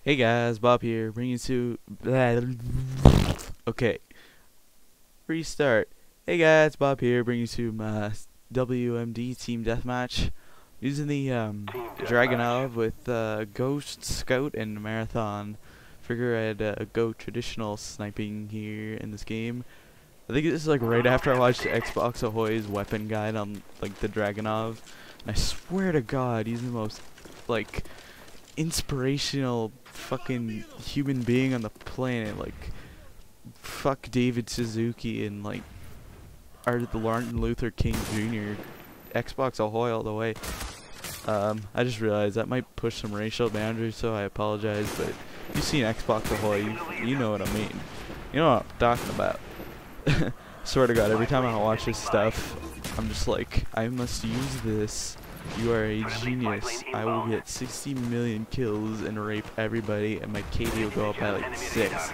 Hey guys, Bob here, bringing you to okay, restart. Hey guys, Bob here, bringing you to my WMD team deathmatch using the Dragonov with Ghost, Scout, and Marathon. Figure I'd go traditional sniping here in this game. I think this is like right after I watched Xbox Ahoy's weapon guide on like the Dragonov, and I swear to God, he's the most like inspirational fucking human being on the planet. Like, fuck David Suzuki and like the Martin Luther King Jr. Xbox Ahoy all the way. I just realized that might push some racial boundaries, so I apologize, but you've seen Xbox Ahoy, you know what I mean. You know what I'm talking about. Swear to God, every time I watch this stuff, I'm just like, I must use this. You are a genius. I will get 60 million kills and rape everybody, and my KD will go up by like 6.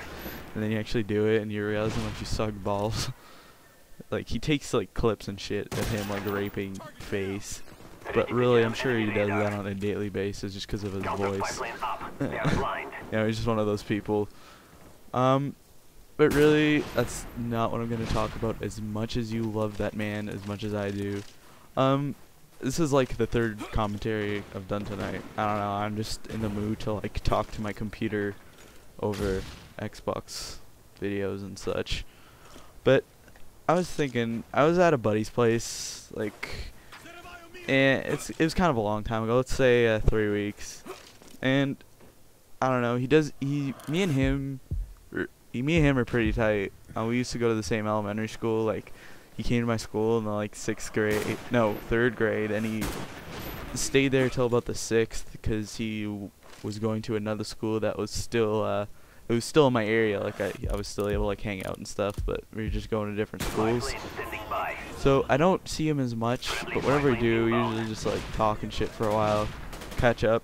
And then you actually do it, and you realize how much you suck balls. Like, he takes like clips and shit of him like raping face, but really, I'm sure he does that on a daily basis just because of his voice. You know, he's just one of those people. But really, that's not what I'm gonna talk about. As much as you love that man, as much as I do, this is like the third commentary I've done tonight. I don't know, I'm just in the mood to like talk to my computer over Xbox videos and such. But I was thinking, I was at a buddy's place, like, and it was kind of a long time ago, let's say 3 weeks. And I don't know, me and him are pretty tight. We used to go to the same elementary school. Like, he came to my school in the like 3rd grade, and he stayed there till about the 6th because he was going to another school that was still it was still in my area. Like, I was still able to like hang out and stuff, but we were just going to different schools. So I don't see him as much, but whenever we do, we usually just like talk and shit for a while, catch up.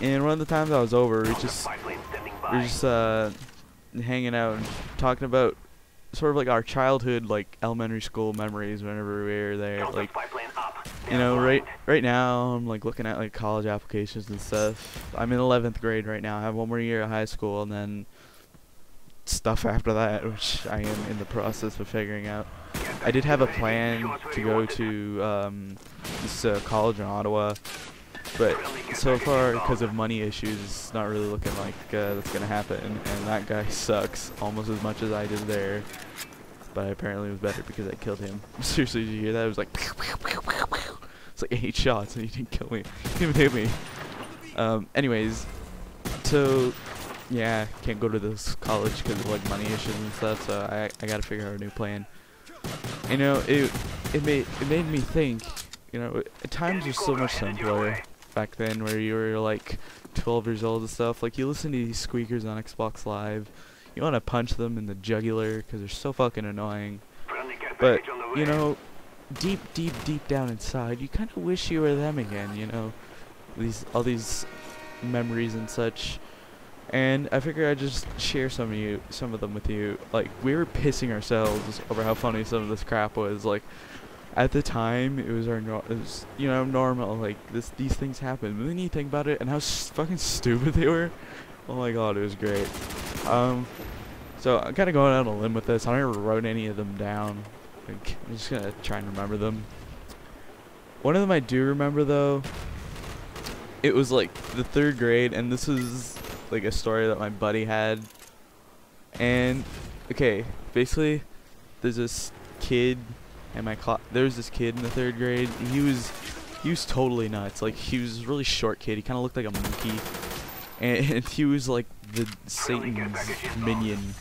And one of the times I was over, we just hanging out and talking about sort of like our childhood, like elementary school memories whenever we were there. Like, you know, right now I'm like looking at like college applications and stuff. I'm in 11th grade right now. I have one more year of high school and then stuff after that, which I am in the process of figuring out. I did have a plan to go to this college in Ottawa, but so far, because of money issues, it's not really looking like that's gonna happen. And that guy sucks almost as much as I did there. But apparently it was better because I killed him. Seriously, did you hear that? It was like, pew, pew, pew, pew, pew. It's like 8 shots and he didn't kill me. He didn't hit me. Anyways, so yeah, can't go to this college because of like money issues and stuff. So I gotta figure out a new plan. You know, it made me think. You know, at times was so much simpler back then, where you were like 12 years old and stuff. Like, you listen to these squeakers on Xbox Live, you want to punch them in the jugular because they're so fucking annoying. But you know, deep down inside, you kind of wish you were them again. You know, all these memories and such. And I figured I'd just share some of them with you. Like, we were pissing ourselves over how funny some of this crap was. Like, at the time, it was you know, normal. Like, these things happen. But then you think about it and how fucking stupid they were. Oh my God, it was great. So I'm kind of going out on a limb with this. I never wrote any of them down. Like, I'm just gonna try and remember them. One of them I do remember though. It was like the 3rd grade, and this is like a story that my buddy had. And okay, basically, there's this kid in my class. There was this kid in the 3rd grade. He was totally nuts. Like, he was a really short kid. He kind of looked like a monkey, and he was like the Satan's minion.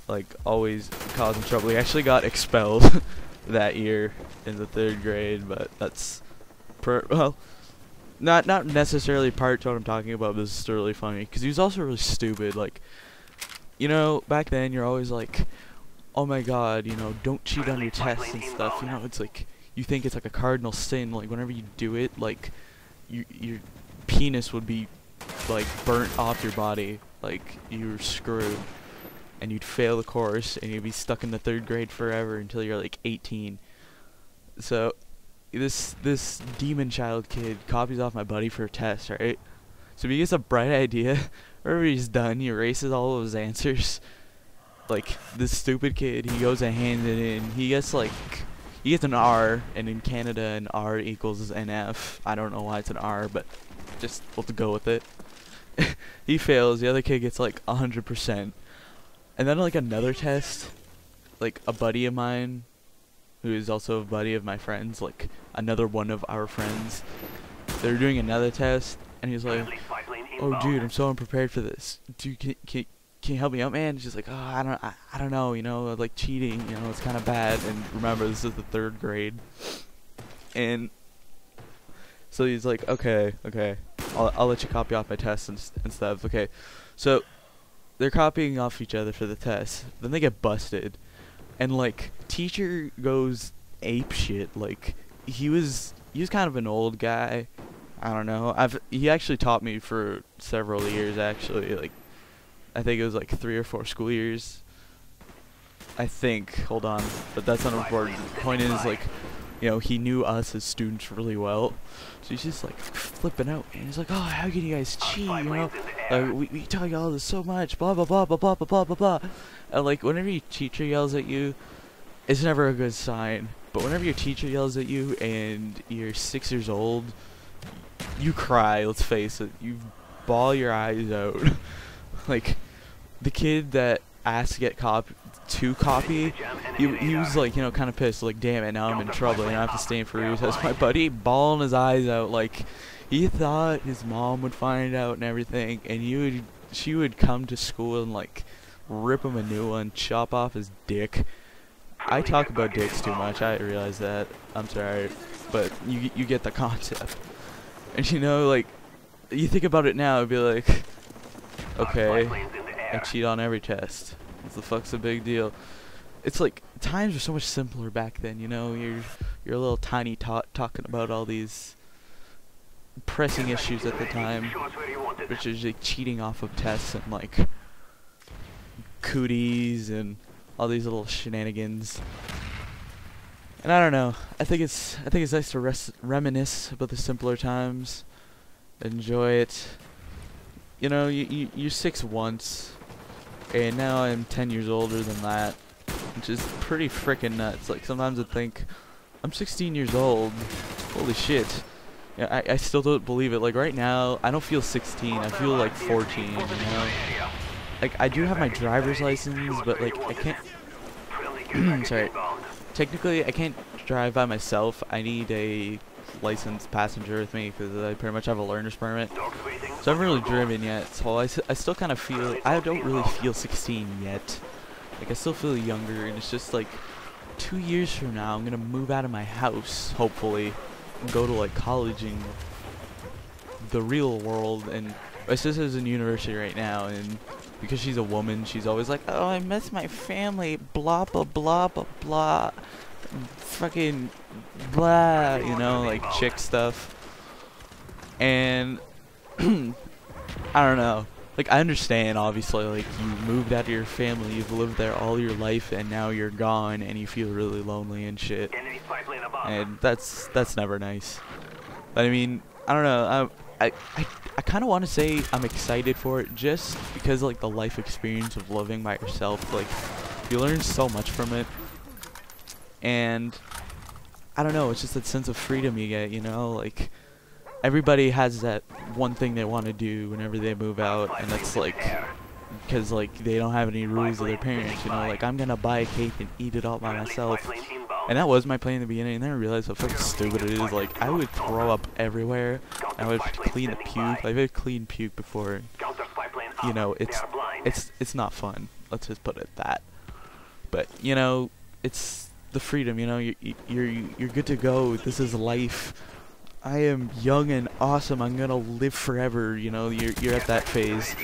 Like, always causing trouble. He actually got expelled that year in the 3rd grade, but that's well, not necessarily part to what I'm talking about, but this is really funny because he was also really stupid. Like, you know, back then you're always like, oh my God, you know, don't cheat on your tests and stuff. You know, it's like, you think it's like a cardinal sin. Like, whenever you do it, like, your penis would be like burnt off your body. Like, you're screwed. And you'd fail the course, and you'd be stuck in the 3rd grade forever until you're like 18. So this demon child kid copies off my buddy for a test, right? So if he gets a bright idea, whenever he's done, he erases all of his answers. Like, this stupid kid, he goes and hands it in. He gets an R, and in Canada, an R equals an F. I don't know why it's an R, but just we'll have to go with it. He fails. The other kid gets like 100%. And then like another test, like a buddy of mine, who is also a buddy of my friends, like another one of our friends, they're doing another test, and he's like, "Oh, dude, I'm so unprepared for this. Dude, can you help me out, man?" She's like, "Oh, I don't know, you know, like cheating, you know, it's kind of bad." And remember, this is the 3rd grade, and so he's like, "Okay, I'll let you copy off my tests and stuff." Okay, so they're copying off each other for the test. Then they get busted, and like teacher goes ape shit. Like he was kind of an old guy. I don't know. He actually taught me for several years. Actually, like I think it was like 3 or 4 school years. I think. Hold on, but that's not important. The point is, like, you know, he knew us as students really well, so he's just like flipping out, and he's like, "Oh, how can you guys cheat? You know, we tell you all this so much, blah blah blah blah blah blah blah blah blah." And like, whenever your teacher yells at you, it's never a good sign. But whenever your teacher yells at you and you're 6 years old, you cry. Let's face it, you bawl your eyes out. Like the kid that asked to get copy, he was like, you know, kind of pissed, like, "Damn it, now I'm in trouble and I have to stay in for recess." My buddy bawling his eyes out, like he thought his mom would find out and everything, and she would come to school and like rip him a new one, chop off his dick. I talk about dicks too much, I realize that, I'm sorry, but you get the concept. And you know, like, you think about it now, it'd be like, okay, I cheat on every test. What the fuck's the big deal? It's like, times were so much simpler back then, you know? You're a little tiny tot talking about all these pressing issues at the time, which is like cheating off of tests and like cooties and all these little shenanigans. And I don't know. I think it's nice to reminisce about the simpler times. Enjoy it. You know, you're 6 once, and now I'm 10 years older than that, which is pretty freaking nuts. Like, sometimes I think I'm 16 years old. Holy shit. Yeah, I still don't believe it. Like, right now, I don't feel 16. I feel like 14, you know? Like, I do have my driver's license, but like I can't sorry. Technically, I can't drive by myself. I need a licensed passenger with me because I pretty much have a learner's permit. So I haven't really driven yet. So I still kind of feel, I don't really feel 16 yet. Like, I still feel younger, and it's just like 2 years from now, I'm gonna move out of my house, hopefully, and go to like college in the real world. And my sister's in university right now, and because she's a woman, she's always like, "Oh, I miss my family, blah blah blah blah blah, fucking blah," you know, like chick stuff. And I don't know, like, I understand, obviously, like, you moved out of your family, you've lived there all your life, and now you're gone, and you feel really lonely and shit, and that's never nice. But I mean, I don't know, I kind of want to say I'm excited for it, just because, like, the life experience of living by yourself, like, you learn so much from it, and I don't know, it's just that sense of freedom you get, you know, like, everybody has that one thing they want to do whenever they move out, and that's like, because like they don't have any rules of their parents, you know, like, I'm gonna buy a cake and eat it all by myself. And that was my plan in the beginning, and then I realized how fucking stupid it is. Like, I would throw up everywhere, and I would clean the puke. Like, I've cleaned puke before, you know, it's not fun, let's just put it that. But, you know, it's the freedom, you know, you're good to go, this is life. I am young and awesome, I'm gonna live forever, you know, you're at that phase.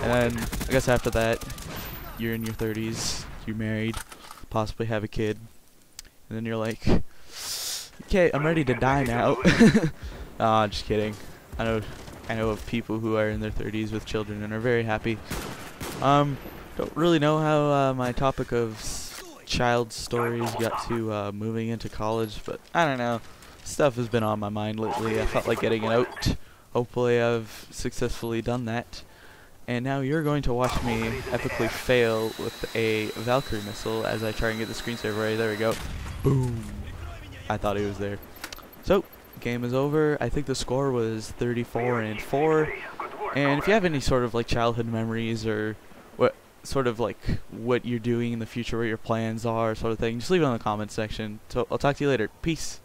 And I guess after that, you're in your 30s, you're married, possibly have a kid, and then you're like, okay, I'm ready to die now. Aw, just kidding. I know of people who are in their 30s with children and are very happy. Don't really know how my topic of child stories got to moving into college, but I don't know. Stuff has been on my mind lately. I felt like getting it out. hopefully I've successfully done that. And now you're going to watch me epically fail with a Valkyrie missile as I try and get the screensaver ready. There we go. Boom. I thought he was there. So, game is over. I think the score was 34-4. And if you have any sort of like childhood memories or what sort of like what you're doing in the future, what your plans are, sort of thing, just leave it in the comments section. So I'll talk to you later. Peace.